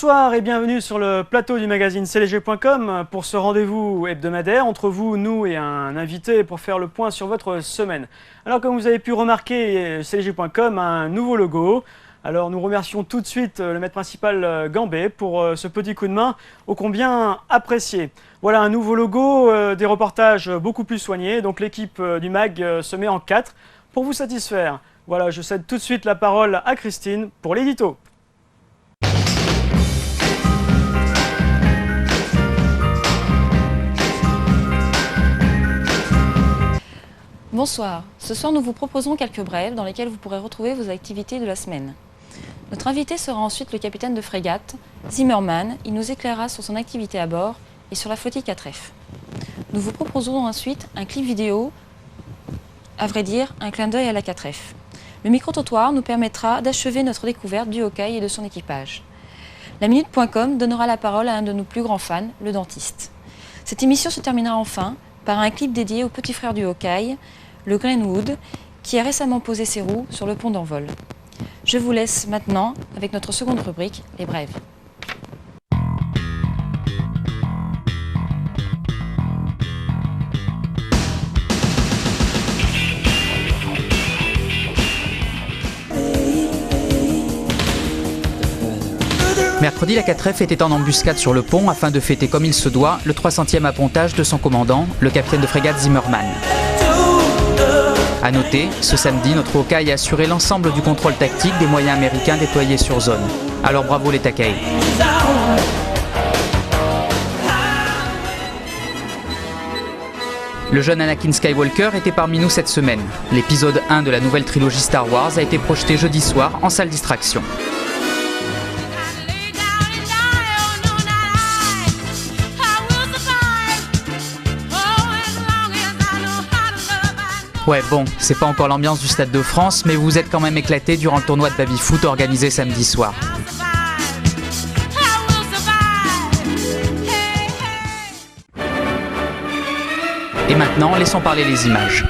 Bonsoir et bienvenue sur le plateau du magazine cdg.com pour ce rendez-vous hebdomadaire entre vous, nous et un invité pour faire le point sur votre semaine. Alors comme vous avez pu remarquer, cdg.com a un nouveau logo. Alors nous remercions tout de suite le maître principal Gambet pour ce petit coup de main ô combien apprécié. Voilà un nouveau logo, des reportages beaucoup plus soignés. Donc l'équipe du mag se met en 4 pour vous satisfaire. Voilà, je cède tout de suite la parole à Christine pour l'édito. Bonsoir, ce soir nous vous proposons quelques brèves dans lesquelles vous pourrez retrouver vos activités de la semaine. Notre invité sera ensuite le capitaine de frégate, Zimmermann. Il nous éclairera sur son activité à bord et sur la flottille 4F. Nous vous proposerons ensuite un clip vidéo, à vrai dire, un clin d'œil à la 4F. Le micro-trottoir nous permettra d'achever notre découverte du Hawkeye et de son équipage. La Minute.com donnera la parole à un de nos plus grands fans, le dentiste. Cette émission se terminera enfin par un clip dédié au petit frère du Hawkeye, le Greenwood, qui a récemment posé ses roues sur le pont d'Envol. Je vous laisse maintenant avec notre seconde rubrique, les brèves. Mercredi, la 4F était en embuscade sur le pont afin de fêter comme il se doit le 300e appontage de son commandant, le capitaine de frégate Zimmermann. A noter, ce samedi, notre Hawkeye a assuré l'ensemble du contrôle tactique des moyens américains déployés sur zone. Alors bravo les Takei. Le jeune Anakin Skywalker était parmi nous cette semaine. L'épisode 1 de la nouvelle trilogie Star Wars a été projeté jeudi soir en salle distraction. Ouais bon, c'est pas encore l'ambiance du Stade de France, mais vous êtes quand même éclatés durant le tournoi de baby-foot organisé samedi soir. Et maintenant, laissons parler les images.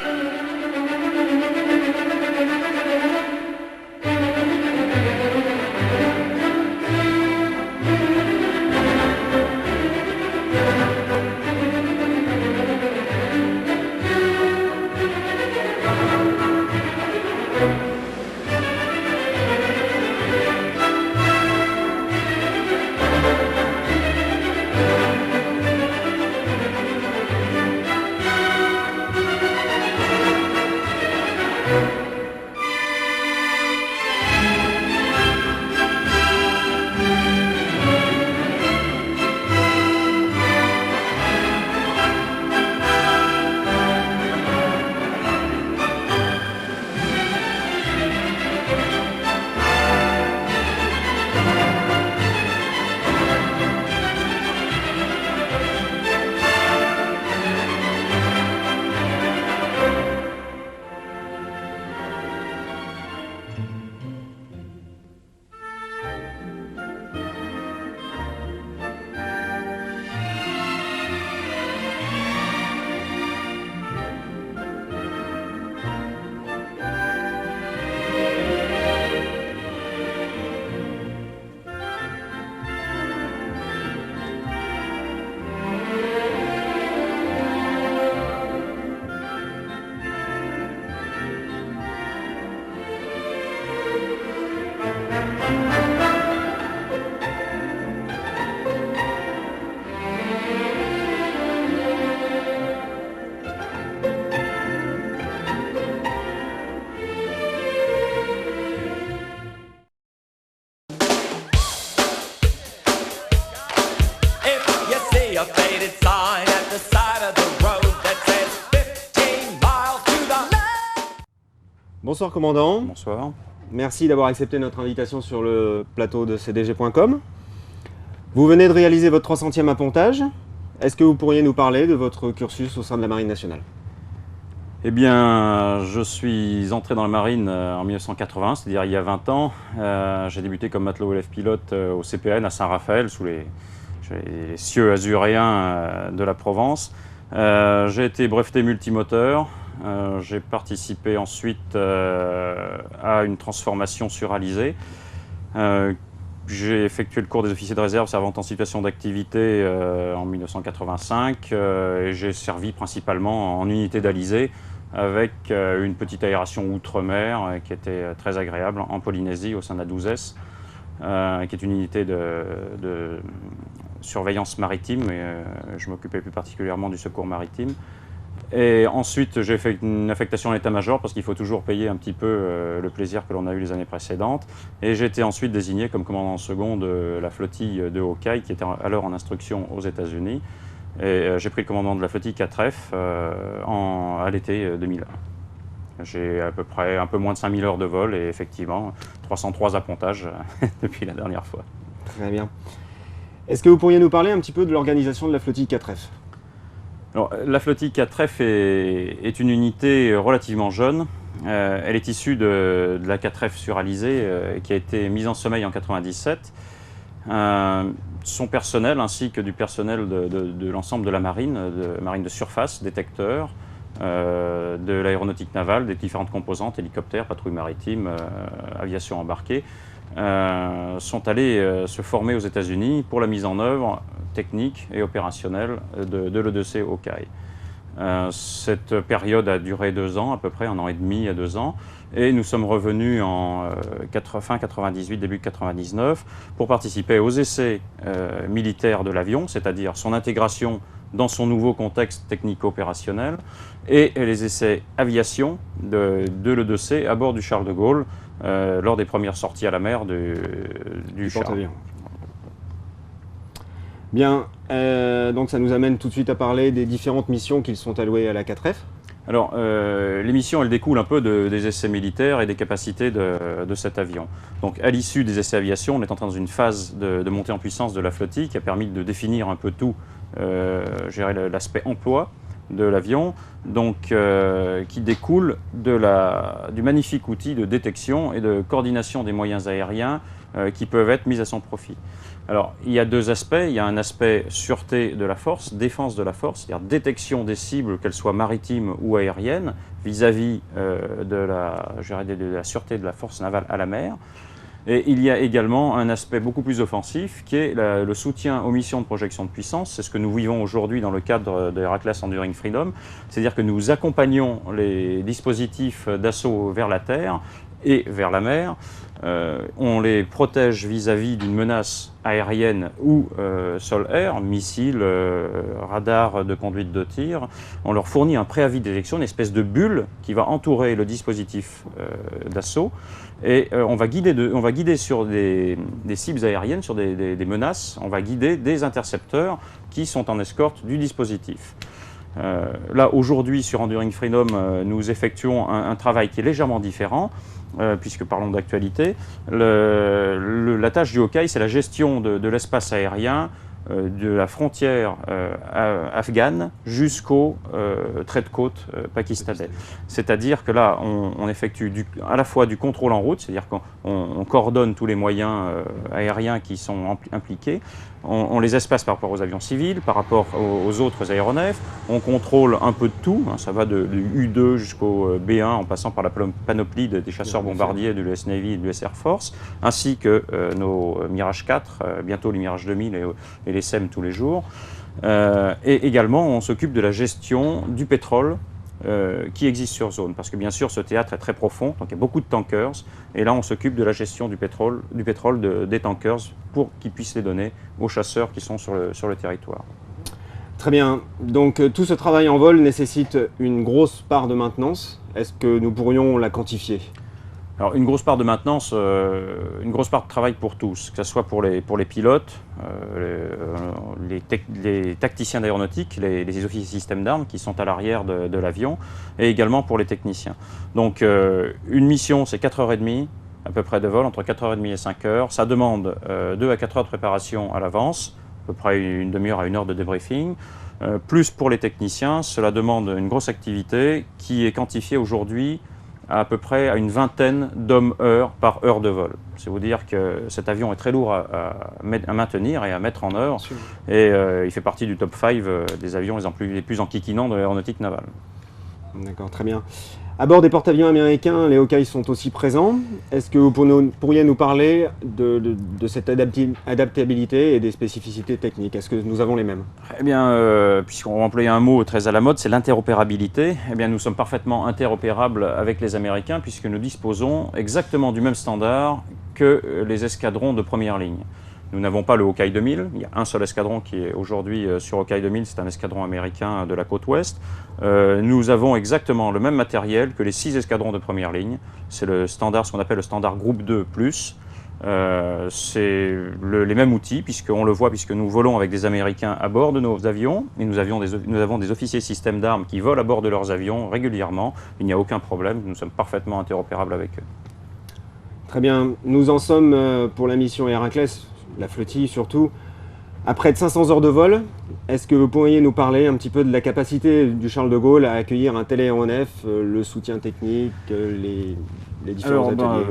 Bonsoir commandant. Bonsoir. Merci d'avoir accepté notre invitation sur le plateau de cdg.com. Vous venez de réaliser votre 300e appontage. Est-ce que vous pourriez nous parler de votre cursus au sein de la Marine nationale? Eh bien, je suis entré dans la marine en 1980, c'est-à-dire il y a 20 ans. J'ai débuté comme matelot élève pilote au CPN à Saint-Raphaël, sous les cieux azuréens de la Provence. J'ai été breveté multimoteur. J'ai participé ensuite à une transformation sur alizé J'ai effectué le cours des officiers de réserve servant en situation d'activité en 1985 et j'ai servi principalement en unité d'Alizé avec une petite aération outre-mer qui était très agréable en Polynésie au sein de la 12S, qui est une unité de surveillance maritime et je m'occupais plus particulièrement du secours maritime. Et ensuite, j'ai fait une affectation à l'état-major parce qu'il faut toujours payer un petit peu le plaisir que l'on a eu les années précédentes. Et j'ai été ensuite désigné comme commandant second de la flottille de Hawkeye qui était alors en instruction aux États-Unis. Et j'ai pris le commandement de la flottille 4F à l'été 2001. J'ai à peu près un peu moins de 5000 heures de vol et effectivement 303 appontages depuis la dernière fois. Très bien. Est-ce que vous pourriez nous parler un petit peu de l'organisation de la flottille 4F ? Alors, la flottille 4F est une unité relativement jeune. Elle est issue de la 4F sur Alizé qui a été mise en sommeil en 1997. Son personnel ainsi que du personnel de l'ensemble de la marine de surface, détecteurs, de l'aéronautique navale, des différentes composantes, hélicoptères, patrouilles maritimes, aviation embarquée, sont allés se former aux États-Unis pour la mise en œuvre technique et opérationnelle de l'E2C Hawkeye. Cette période a duré 2 ans, à peu près 1 an et demi à 2 ans, et nous sommes revenus en fin 98, début 99, pour participer aux essais militaires de l'avion, c'est-à-dire son intégration dans son nouveau contexte technico-opérationnel, et les essais aviation de l'E2C à bord du Charles de Gaulle, lors des premières sorties à la mer du Charles. Bien, donc ça nous amène tout de suite à parler des différentes missions qui sont allouées à la 4F. Alors, les missions, elles découlent un peu des essais militaires et des capacités de cet avion. Donc, à l'issue des essais aviation, on est entré dans une phase de montée en puissance de la flottille qui a permis de définir un peu tout, l'aspect emploi de l'avion, donc qui découle du magnifique outil de détection et de coordination des moyens aériens qui peuvent être mis à son profit. Alors, il y a 2 aspects. Il y a un aspect sûreté de la force, défense de la force, c'est-à-dire détection des cibles, qu'elles soient maritimes ou aériennes, vis-à-vis de la sûreté de la force navale à la mer. Et il y a également un aspect beaucoup plus offensif qui est le soutien aux missions de projection de puissance. C'est ce que nous vivons aujourd'hui dans le cadre de Heracles Enduring Freedom. C'est-à-dire que nous accompagnons les dispositifs d'assaut vers la terre et vers la mer. On les protège vis-à-vis d'une menace aérienne ou sol-air, missiles, radars de conduite de tir. On leur fournit un préavis d'éjection, une espèce de bulle qui va entourer le dispositif d'assaut. Et on va guider sur des cibles aériennes, sur des menaces, on va guider des intercepteurs qui sont en escorte du dispositif. Là, aujourd'hui, sur Enduring Freedom, nous effectuons un travail qui est légèrement différent, puisque parlons d'actualité. La tâche du Hawkeye, c'est la gestion de l'espace aérien, de la frontière afghane jusqu'au trait de côte pakistanais. C'est-à-dire que là, on effectue à la fois du contrôle en route, c'est-à-dire qu'on coordonne tous les moyens aériens qui sont impliqués, on les espace par rapport aux avions civils, par rapport aux autres aéronefs, on contrôle un peu de tout, hein, ça va du U-2 jusqu'au B-1 en passant par la panoplie des chasseurs bombardiers de l'US Navy et de l'US Air Force, ainsi que nos Mirage 4, bientôt les Mirage 2000 et les SEM tous les jours. Et également, on s'occupe de la gestion du pétrole qui existe sur zone, parce que bien sûr ce théâtre est très profond, donc il y a beaucoup de tankers, et là on s'occupe de la gestion du pétrole des tankers pour qu'ils puissent les donner aux chasseurs qui sont sur le territoire. Très bien, donc tout ce travail en vol nécessite une grosse part de maintenance. Est-ce que nous pourrions la quantifier ? Alors une grosse part de maintenance, une grosse part de travail pour tous, que ce soit pour les pilotes, les tacticiens d'aéronautique, les officiers systèmes d'armes qui sont à l'arrière de l'avion, et également pour les techniciens. Donc une mission, c'est 4h30 à peu près de vol, entre 4h30 et 5h. Ça demande 2 à 4 heures de préparation à l'avance, à peu près une demi-heure à 1 heure de débriefing. Plus pour les techniciens, cela demande une grosse activité qui est quantifiée aujourd'hui à peu près à une vingtaine d'hommes-heures par heure de vol. C'est vous dire que cet avion est très lourd à maintenir et à mettre en œuvre. Et il fait partie du top 5 des avions les plus enquiquinants de l'aéronautique navale. D'accord, très bien. À bord des porte-avions américains, les Hawkeye sont aussi présents. Est-ce que vous pourriez nous parler de cette adaptabilité et des spécificités techniques? Est-ce que nous avons les mêmes? Eh bien, puisqu'on emploie un mot très à la mode, c'est l'interopérabilité. Eh bien, nous sommes parfaitement interopérables avec les Américains puisque nous disposons exactement du même standard que les escadrons de première ligne. Nous n'avons pas le Hawkeye 2000, il y a un seul escadron qui est aujourd'hui sur Hawkeye 2000, c'est un escadron américain de la côte ouest. Nous avons exactement le même matériel que les 6 escadrons de première ligne. C'est le standard, ce qu'on appelle le standard groupe 2+. C'est les mêmes outils, puisqu'on le voit, puisque nous volons avec des Américains à bord de nos avions, et nous avons des officiers systèmes d'armes qui volent à bord de leurs avions régulièrement. Il n'y a aucun problème, nous sommes parfaitement interopérables avec eux. Très bien, nous en sommes pour la mission Héraclès, la flottille surtout, à près de 500 heures de vol. Est-ce que vous pourriez nous parler un petit peu de la capacité du Charles de Gaulle à accueillir un tel aéronef, le soutien technique, les différents ateliers?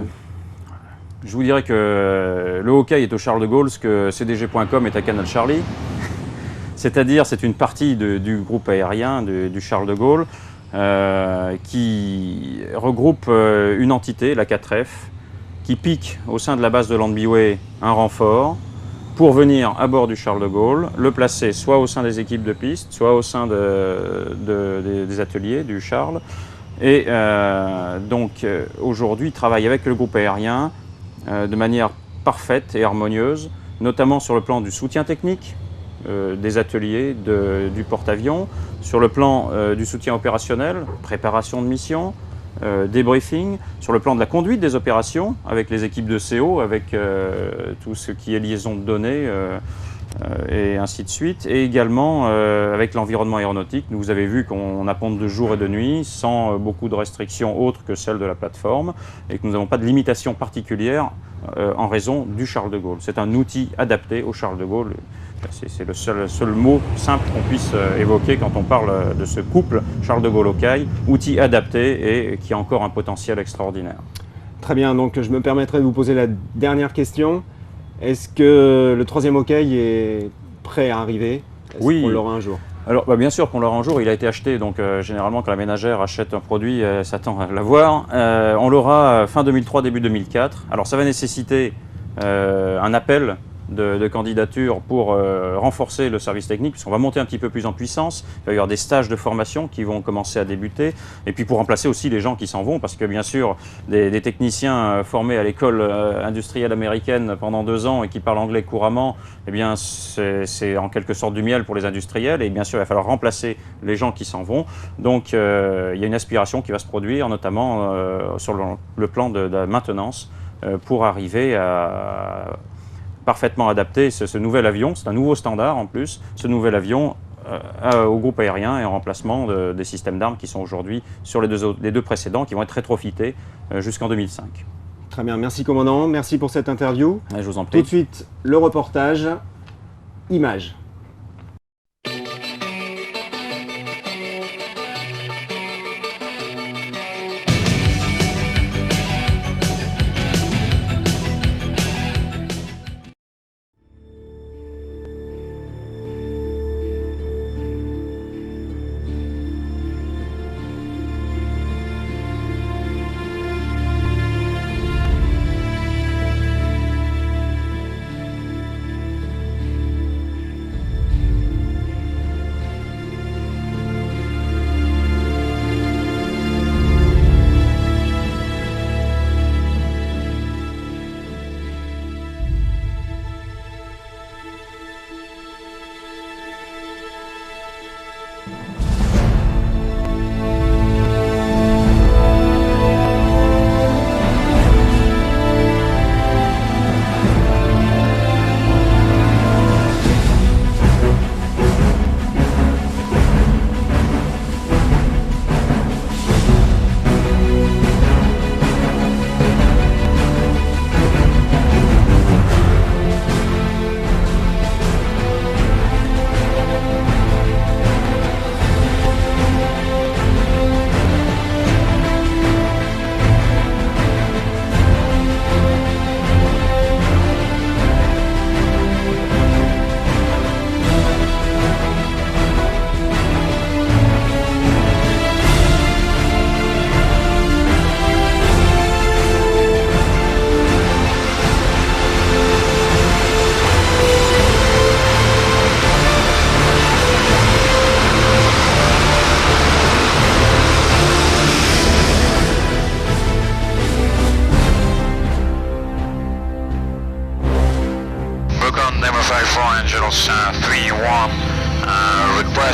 Je vous dirais que le Hawkeye est au Charles de Gaulle, ce que CDG.com est à Canal Charlie. C'est-à-dire, c'est une partie du groupe aérien du Charles de Gaulle qui regroupe une entité, la 4F, qui pique au sein de la base de Lambyway un renfort pour venir à bord du Charles de Gaulle, le placer soit au sein des équipes de piste, soit au sein des ateliers du Charles. Et donc aujourd'hui travaille avec le groupe aérien de manière parfaite et harmonieuse, notamment sur le plan du soutien technique, des ateliers, du porte-avions, sur le plan du soutien opérationnel, préparation de mission, débriefing, sur le plan de la conduite des opérations avec les équipes de CO, avec tout ce qui est liaison de données et ainsi de suite, et également avec l'environnement aéronautique. Vous avez vu qu'on a ponte de jour et de nuit sans beaucoup de restrictions autres que celles de la plateforme et que nous n'avons pas de limitation particulière en raison du Charles de Gaulle. C'est un outil adapté au Charles de Gaulle. C'est le seul mot simple qu'on puisse évoquer quand on parle de ce couple Charles de Gaulle-Hawkeye, outil adapté et qui a encore un potentiel extraordinaire. Très bien, donc je me permettrai de vous poser la dernière question. Est-ce que le 3e Hawkeye est prêt à arriver? Oui. On l'aura un jour? Alors bien sûr qu'on l'aura un jour, il a été acheté, donc généralement quand la ménagère achète un produit, elle s'attend à l'avoir. On l'aura fin 2003, début 2004. Alors ça va nécessiter un appel de candidature pour renforcer le service technique, puisqu'on va monter un petit peu plus en puissance. Il va y avoir des stages de formation qui vont commencer à débuter, et puis pour remplacer aussi les gens qui s'en vont, parce que bien sûr, des techniciens formés à l'école industrielle américaine pendant 2 ans et qui parlent anglais couramment, eh bien c'est en quelque sorte du miel pour les industriels, et bien sûr il va falloir remplacer les gens qui s'en vont. Donc il y a une aspiration qui va se produire, notamment sur le plan de la maintenance, pour arriver à parfaitement adapter ce nouvel avion. C'est un nouveau standard en plus, ce nouvel avion au groupe aérien et en remplacement des systèmes d'armes qui sont aujourd'hui sur les deux précédents, qui vont être rétrofités jusqu'en 2005. Très bien, merci commandant, merci pour cette interview. Je vous en prie. Tout de suite, le reportage, images.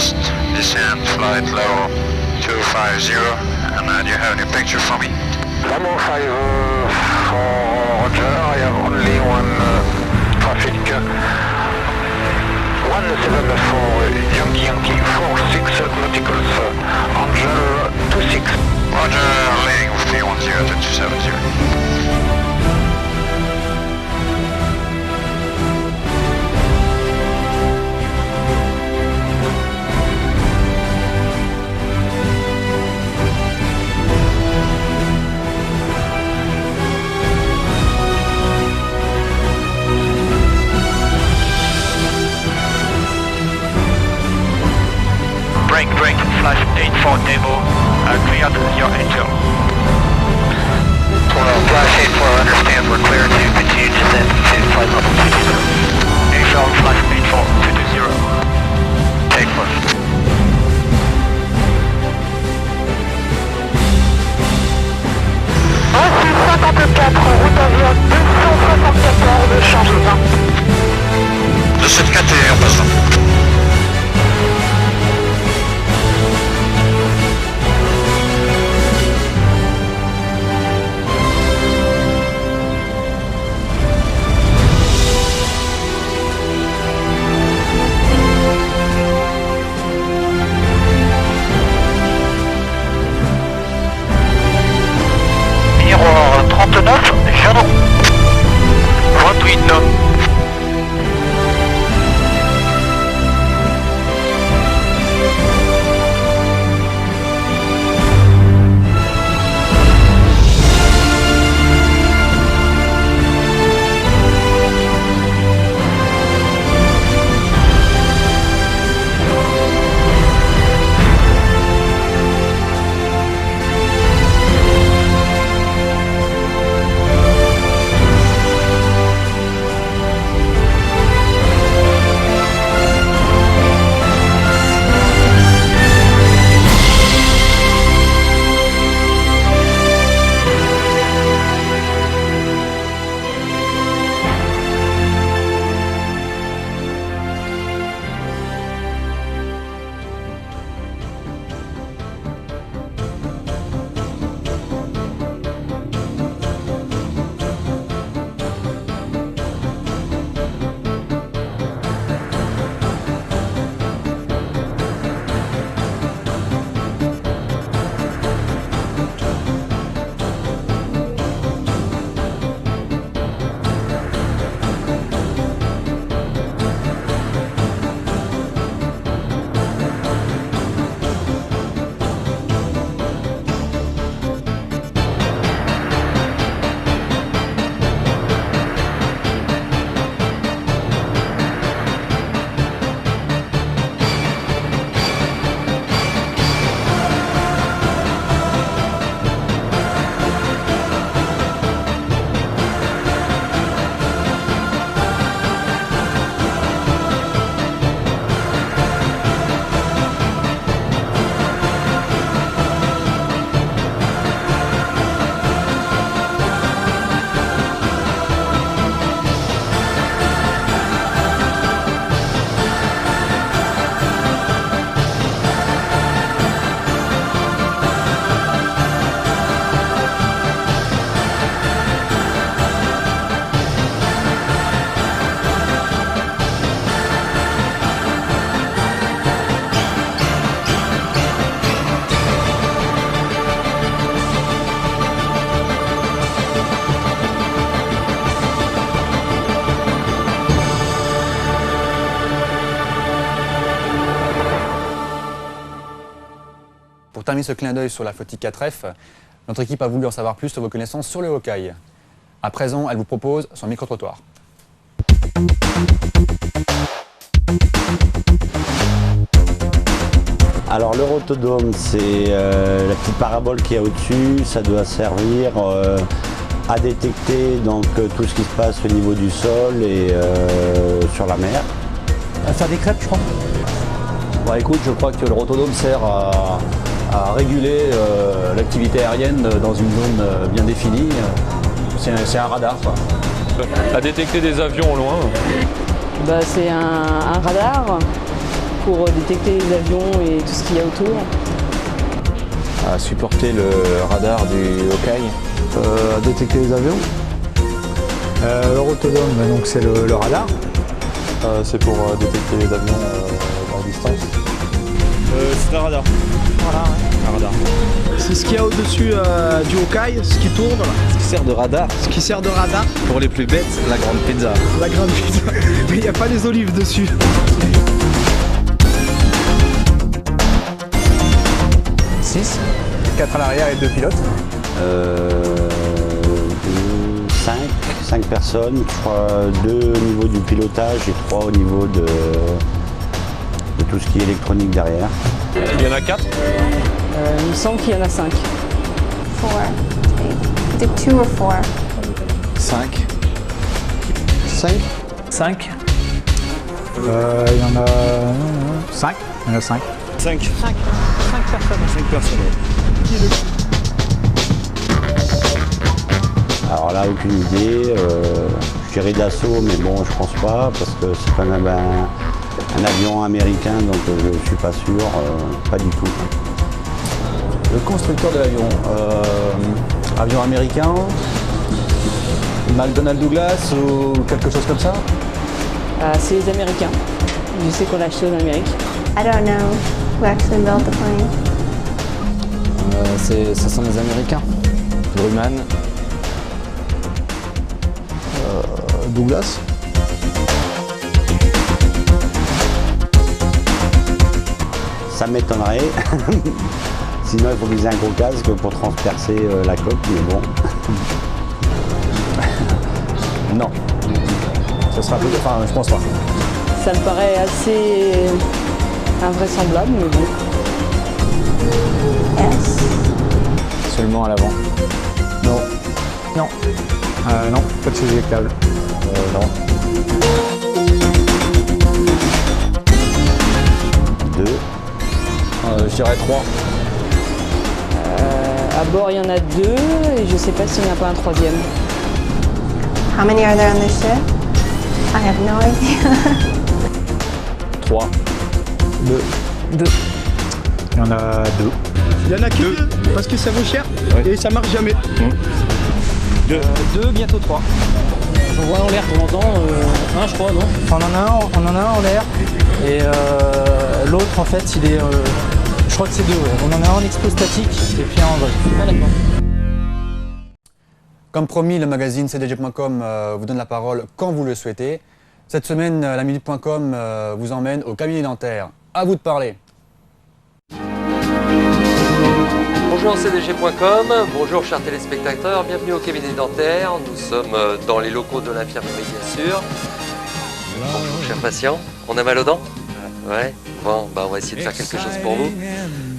West, descend, flight level 250, and do you have any picture for me? Lamo 5 for Roger, I have only one traffic. 174 Yankee 46 nauticals, Angel 26. Roger, leading 310 to 270. Break, flash 84 demo, cleared your enter. Flash 84 understands we're clear to continue to descend to flight level 220. Angel, flash 84 220. Take push. Voici 54, route avion 274, charge 20. 274 et en passant. Miroir 39, Shadow. 28 nord. Pour terminer ce clin d'œil sur la flottille 4F, notre équipe a voulu en savoir plus sur vos connaissances sur le Hawkeye. À présent, elle vous propose son micro-trottoir. Alors le rotodome, c'est la petite parabole qui est au-dessus. Ça doit servir à détecter donc, tout ce qui se passe au niveau du sol et sur la mer. À faire des crêpes, je crois. Bon, écoute, je crois que le rotodome sert à réguler l'activité aérienne dans une zone bien définie. C'est un radar, quoi. À détecter des avions au loin. C'est un radar pour détecter les avions et tout ce qu'il y a autour. À supporter le radar du Hawkeye. À détecter les avions. Le rotodome, donc c'est le radar. C'est pour détecter les avions à distance. C'est un radar. Voilà, ouais. Un radar. C'est ce qu'il y a au-dessus du Hawkeye, ce qui tourne. Ce qui sert de radar. Ce qui sert de radar. Pour les plus bêtes, la grande pizza. La grande pizza. Mais il n'y a pas les olives dessus. Six. 4 à l'arrière et 2 pilotes. 5 personnes, je crois 2 au niveau du pilotage et 3 au niveau de tout ce qui est électronique derrière. Il y en a 4 Il me semble qu'il y en a 5. 4. Is it 2 or 4? 5. 5. 5. Il y en a 5. Il y en a 5. 5. 5 personnes. 5 personnes. Alors là, aucune idée. Je dirais d'assaut, mais bon, je pense pas, parce que c'est quand même un avion américain, donc je suis pas sûr, pas du tout. Le constructeur de l'avion. Avion américain. McDonnell Douglas ou quelque chose comme ça. C'est les Américains. Je sais qu'on l'a acheté en Amérique. I don't know who actually built the plane. Ce sont les Américains. Grumman. Douglas. Ça m'étonnerait. Sinon, il faut qu'ils aient un gros casque pour transpercer la coque, mais bon. Non. Ce sera plutôt. Enfin, je pense pas. Ça me paraît assez invraisemblable, mais bon. Yes. Seulement à l'avant. Non. Non. Non, pas de sujet éjectable. Non. 2. Je dirais 3. À bord, il y en a 2 et je sais pas s'il n'y en a pas un troisième. How many are there on this ship? I have no idea. 3. 2. Il y en a 2. Il y en a que 2 parce que ça vaut cher et ça marche jamais. 2, bientôt 3. J'en vois un en l'air de temps en temps, un je crois, non? On en a un en l'air et l'autre en fait il est, je crois que c'est 2, ouais. On en a un en expo statique et puis un en vrai. Ah, d'accord. Comme promis, le magazine cdg.com vous donne la parole quand vous le souhaitez. Cette semaine, la minute.com vous emmène au cabinet dentaire. À vous de parler. Bonjour cdg.com, bonjour chers téléspectateurs, bienvenue au cabinet dentaire. Nous sommes dans les locaux de l'infirmerie bien sûr. Bonjour chers patients, on a mal aux dents? Ouais, bon, on va essayer de faire quelque chose pour vous.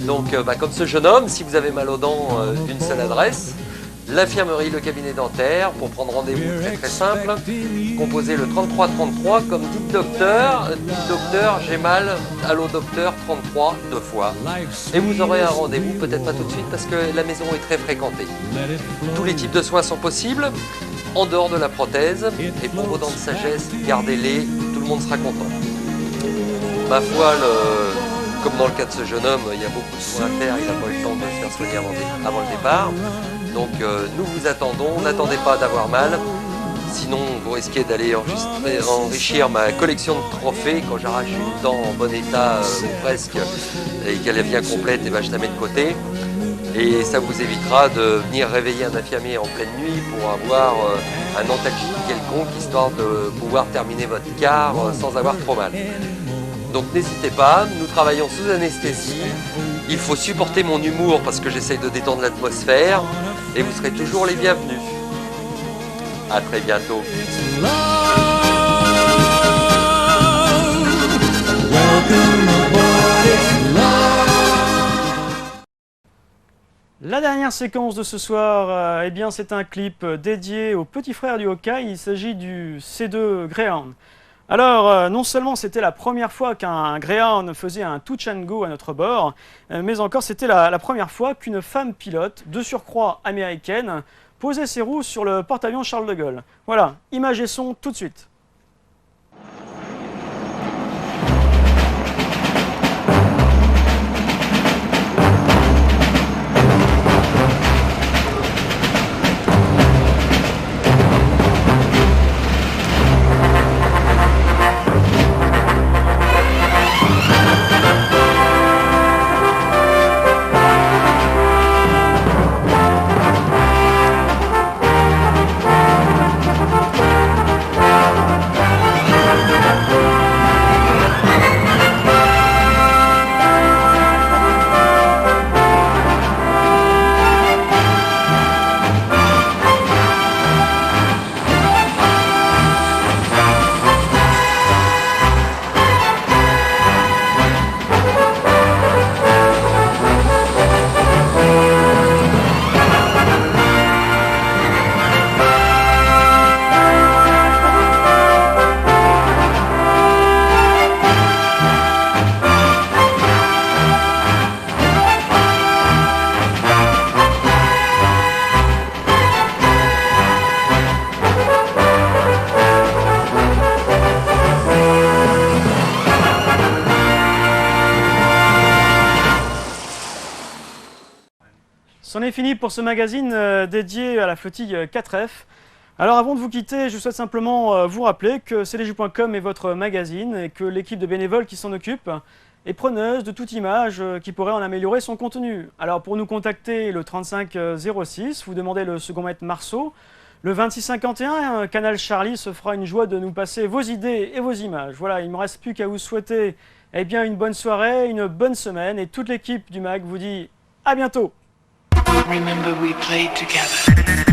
Donc comme ce jeune homme, si vous avez mal aux dents d'une seule adresse, l'infirmerie, le cabinet dentaire, pour prendre rendez-vous très simple, composez le 3333 comme dites docteur, j'ai mal, allô docteur 33 2 fois. Et vous aurez un rendez-vous, peut-être pas tout de suite parce que la maison est très fréquentée. Tous les types de soins sont possibles, en dehors de la prothèse, et pour vos dents de sagesse, gardez-les, tout le monde sera content. Ma foi, comme dans le cas de ce jeune homme, il y a beaucoup de soins à faire, il n'a pas eu le temps de se faire soigner avant le départ. Donc nous vous attendons, n'attendez pas d'avoir mal, sinon vous risquez d'aller enrichir ma collection de trophées. Quand j'arrache une dent en bon état ou presque et qu'elle est bien complète, et je la mets de côté. Et ça vous évitera de venir réveiller un infirmier en pleine nuit pour avoir un antalgique quelconque, histoire de pouvoir terminer votre quart sans avoir trop mal. Donc n'hésitez pas, nous travaillons sous anesthésie. Il faut supporter mon humour parce que j'essaye de détendre l'atmosphère et vous serez toujours les bienvenus. À très bientôt. La dernière séquence de ce soir, c'est un clip dédié au petit frère du Hawkeye. Il s'agit du C2 Greyhound. Alors, non seulement c'était la première fois qu'un Greyhound faisait un touch and go à notre bord, mais encore c'était la première fois qu'une femme pilote, de surcroît américaine, posait ses roues sur le porte-avions Charles de Gaulle. Voilà, images et son tout de suite. C'en est fini pour ce magazine dédié à la flottille 4F. Alors avant de vous quitter, je souhaite simplement vous rappeler que cdj.com est votre magazine et que l'équipe de bénévoles qui s'en occupe est preneuse de toute image qui pourrait en améliorer son contenu. Alors pour nous contacter, le 3506, vous demandez le second maître Marceau. Le 2651, Canal Charlie se fera une joie de nous passer vos idées et vos images. Voilà, il ne me reste plus qu'à vous souhaiter une bonne soirée, une bonne semaine et toute l'équipe du MAG vous dit à bientôt. Remember we played together.